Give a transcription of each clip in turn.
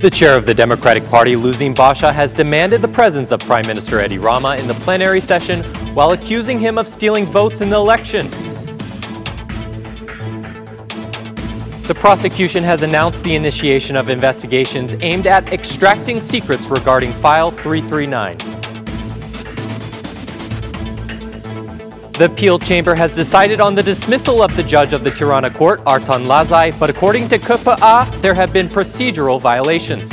The chair of the Democratic Party, Luzin Basha, has demanded the presence of Prime Minister Edi Rama in the plenary session while accusing him of stealing votes in the election. The prosecution has announced the initiation of investigations aimed at extracting secrets regarding File 339. The appeal chamber has decided on the dismissal of the judge of the Tirana court, Artan Lazaj, but according to KPA, there have been procedural violations.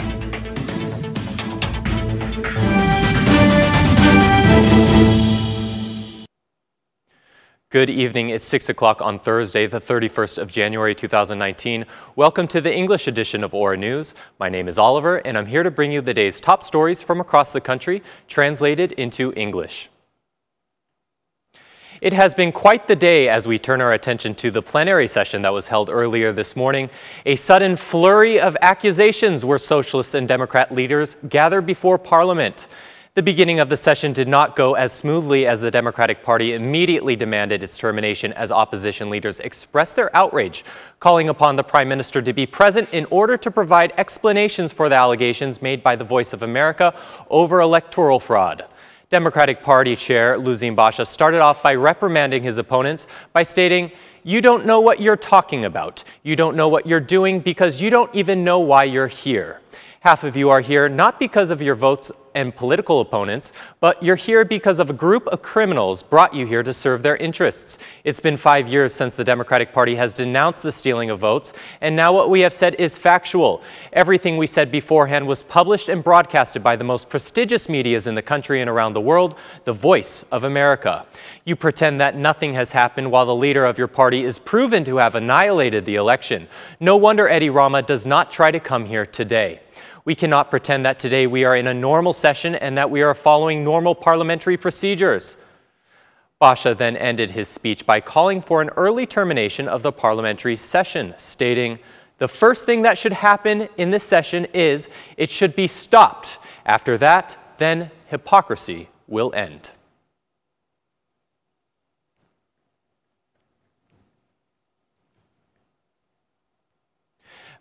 Good evening. It's 6 o'clock on Thursday, the 31st of January 2019. Welcome to the English edition of Aura News. My name is Oliver, and I'm here to bring you the day's top stories from across the country, translated into English. It has been quite the day as we turn our attention to the plenary session that was held earlier this morning. A sudden flurry of accusations where Socialist and Democrat leaders gathered before Parliament. The beginning of the session did not go as smoothly as the Democratic Party immediately demanded its termination as opposition leaders expressed their outrage, calling upon the Prime Minister to be present in order to provide explanations for the allegations made by the Voice of America over electoral fraud. Democratic Party Chair Luzin Basha started off by reprimanding his opponents by stating, "You don't know what you're talking about. You don't know what you're doing because you don't even know why you're here. Half of you are here not because of your votes and political opponents, but you're here because of a group of criminals brought you here to serve their interests. It's been 5 years since the Democratic Party has denounced the stealing of votes, and now what we have said is factual. Everything we said beforehand was published and broadcasted by the most prestigious medias in the country and around the world, the Voice of America. You pretend that nothing has happened while the leader of your party is proven to have annihilated the election. No wonder Edi Rama does not try to come here today. We cannot pretend that today we are in a normal session and that we are following normal parliamentary procedures." Basha then ended his speech by calling for an early termination of the parliamentary session, stating, "The first thing that should happen in this session is it should be stopped. After that, then hypocrisy will end."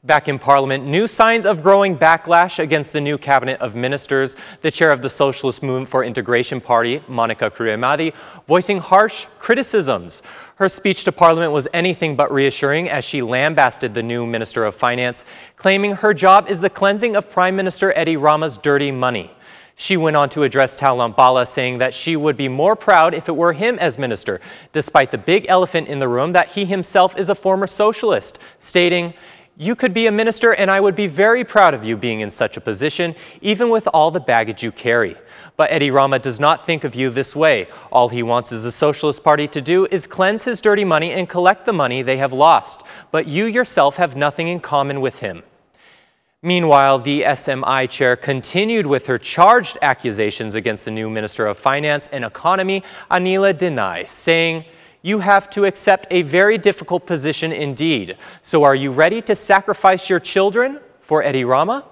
Back in Parliament, new signs of growing backlash against the new cabinet of ministers. The chair of the Socialist Movement for Integration Party, Monica Kuriamadi, voicing harsh criticisms. Her speech to Parliament was anything but reassuring as she lambasted the new Minister of Finance, claiming her job is the cleansing of Prime Minister Edi Rama's dirty money. She went on to address Taulant Bala, saying that she would be more proud if it were him as minister, despite the big elephant in the room that he himself is a former socialist, stating, "You could be a minister and I would be very proud of you being in such a position, even with all the baggage you carry. But Edi Rama does not think of you this way. All he wants is the Socialist Party to do is cleanse his dirty money and collect the money they have lost. But you yourself have nothing in common with him." Meanwhile, the SMI chair continued with her charged accusations against the new Minister of Finance and Economy, Anila Denai, saying, "You have to accept a very difficult position indeed. So are you ready to sacrifice your children for Edi Rama?"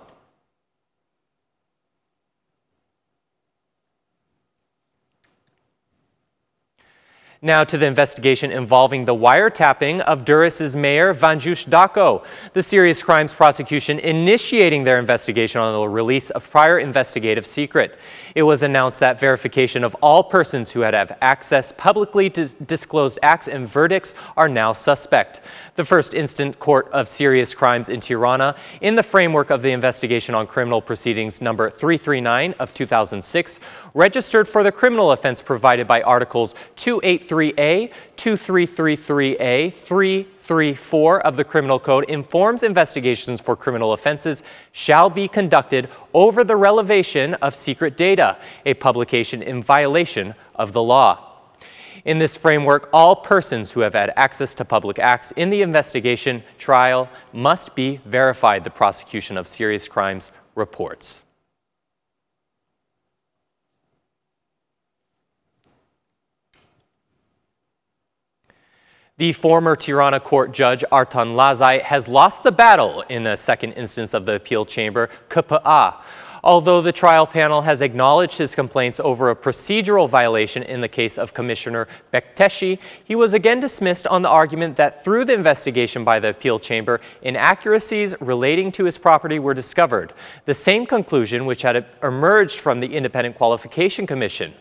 Now to the investigation involving the wiretapping of Durrës' mayor, Vanjush Dako. The serious crimes prosecution initiating their investigation on the release of prior investigative secret. It was announced that verification of all persons who had access publicly to disclosed acts and verdicts are now suspect. The first instant court of serious crimes in Tirana, in the framework of the investigation on criminal proceedings number 339 of 2006, registered for the criminal offense provided by Articles 283A, 2333A, 334 of the Criminal Code, informs investigations for criminal offenses shall be conducted over the revelation of secret data, a publication in violation of the law. In this framework, all persons who have had access to public acts in the investigation trial must be verified, the prosecution of serious crimes reports. The former Tirana court judge Artan Lazaj has lost the battle in a second instance of the appeal chamber, KPA. Although the trial panel has acknowledged his complaints over a procedural violation in the case of Commissioner Bekteshi, he was again dismissed on the argument that through the investigation by the appeal chamber, inaccuracies relating to his property were discovered, the same conclusion which had emerged from the Independent Qualification Commission.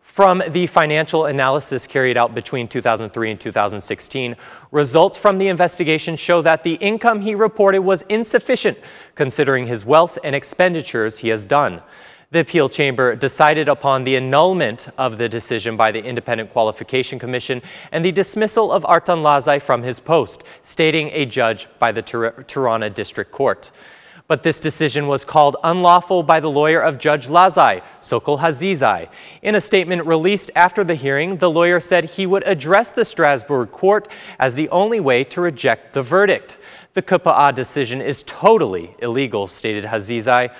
From the financial analysis carried out between 2003 and 2016, results from the investigation show that the income he reported was insufficient, considering his wealth and expenditures he has done. The appeal chamber decided upon the annulment of the decision by the Independent Qualification Commission and the dismissal of Artan Lazaj from his post, stating a judge by the Tirana District Court. But this decision was called unlawful by the lawyer of Judge Lazaj, Sokol Hazizai. In a statement released after the hearing, the lawyer said he would address the Strasbourg court as the only way to reject the verdict. The KPA decision is totally illegal, stated Hazizai.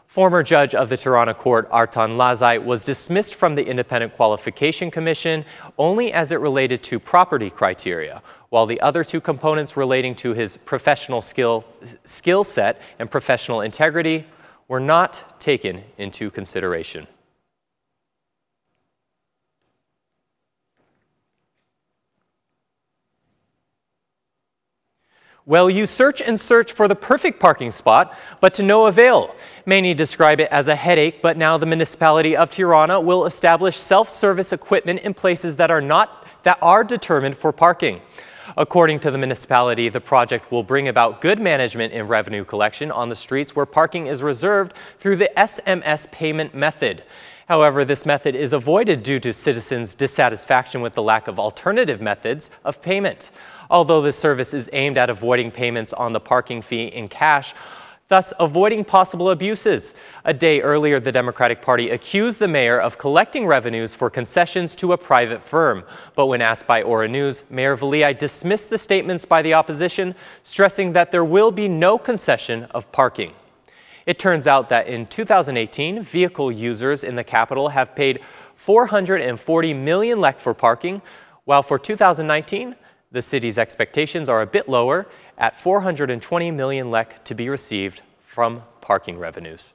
Former judge of the Tirana court, Artan Lazaj, was dismissed from the Independent Qualification Commission only as it related to property criteria, while the other two components relating to his professional skill set and professional integrity were not taken into consideration. Well, you search and search for the perfect parking spot, but to no avail. Many describe it as a headache, but now the municipality of Tirana will establish self-service equipment in places that are determined for parking. According to the municipality, the project will bring about good management in revenue collection on the streets where parking is reserved through the SMS payment method. However, this method is avoided due to citizens' dissatisfaction with the lack of alternative methods of payment. Although this service is aimed at avoiding payments on the parking fee in cash, thus avoiding possible abuses. A day earlier, the Democratic Party accused the mayor of collecting revenues for concessions to a private firm. But when asked by Aura News, Mayor Veliaj dismissed the statements by the opposition, stressing that there will be no concession of parking. It turns out that in 2018, vehicle users in the capital have paid 440 million lek for parking, while for 2019, the city's expectations are a bit lower at 420 million lek to be received from parking revenues.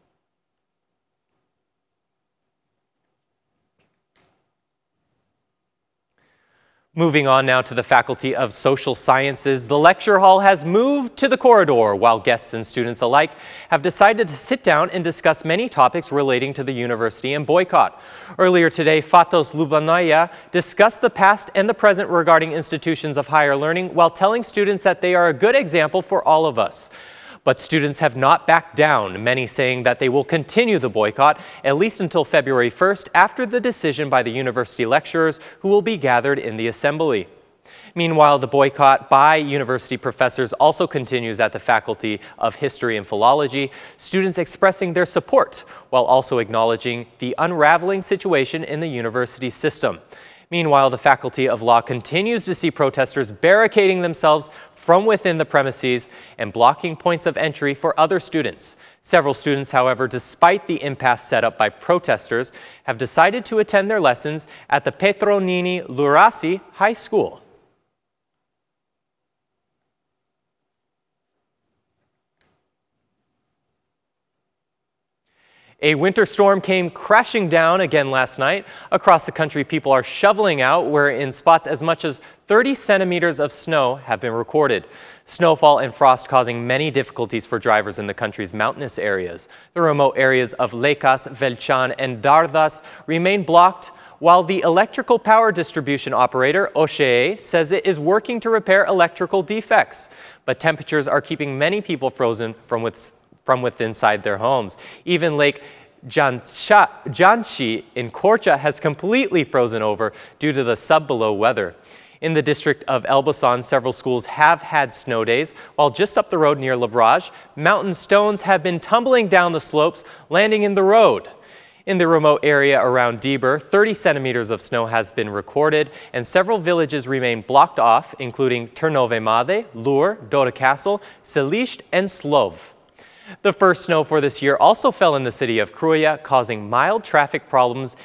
Moving on now to the Faculty of Social Sciences, the lecture hall has moved to the corridor while guests and students alike have decided to sit down and discuss many topics relating to the university and boycott. Earlier today, Fatos Lubanaya discussed the past and the present regarding institutions of higher learning while telling students that they are a good example for all of us. But students have not backed down, many saying that they will continue the boycott at least until February 1st after the decision by the university lecturers who will be gathered in the assembly. Meanwhile, the boycott by university professors also continues at the Faculty of History and Philology, students expressing their support while also acknowledging the unraveling situation in the university system. Meanwhile, the Faculty of Law continues to see protesters barricading themselves from within the premises and blocking points of entry for other students. Several students, however, despite the impasse set up by protesters, have decided to attend their lessons at the Petronini Lurasi High School. A winter storm came crashing down again last night. Across the country, people are shoveling out, where in spots as much as 30 centimeters of snow have been recorded. Snowfall and frost causing many difficulties for drivers in the country's mountainous areas. The remote areas of Lekas, Velchan, and Dardas remain blocked, while the electrical power distribution operator, OSHE, says it is working to repair electrical defects. But temperatures are keeping many people frozen from within inside their homes. Even Lake Janshi in Korcha has completely frozen over due to the sub-below weather. In the district of Elbasan, several schools have had snow days, while just up the road near Labraj, mountain stones have been tumbling down the slopes, landing in the road. In the remote area around Dibur, 30 centimeters of snow has been recorded, and several villages remain blocked off, including Ternove Made, Lur, Dora Castle, Selisht, and Slov. The first snow for this year also fell in the city of Kruja, causing mild traffic problems,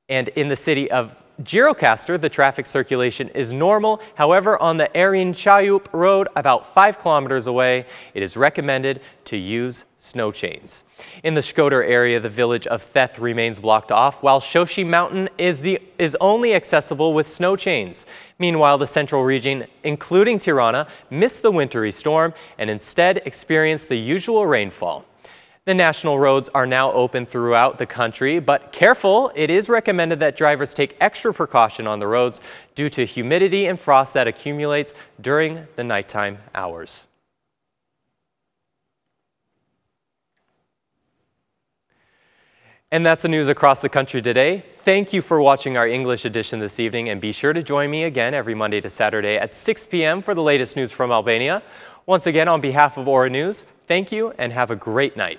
and in the city of Girocaster, the traffic circulation is normal. However, on the Erin Chayup Road, about 5 kilometers away, it is recommended to use snow chains. In the Shkodër area, the village of Theth remains blocked off, while Shoshi Mountain is only accessible with snow chains. Meanwhile, the central region, including Tirana, missed the wintry storm and instead experienced the usual rainfall. The national roads are now open throughout the country, but careful, it is recommended that drivers take extra precaution on the roads due to humidity and frost that accumulates during the nighttime hours. And that's the news across the country today. Thank you for watching our English edition this evening, and be sure to join me again every Monday to Saturday at 6 p.m. for the latest news from Albania. Once again, on behalf of Aura News, thank you and have a great night.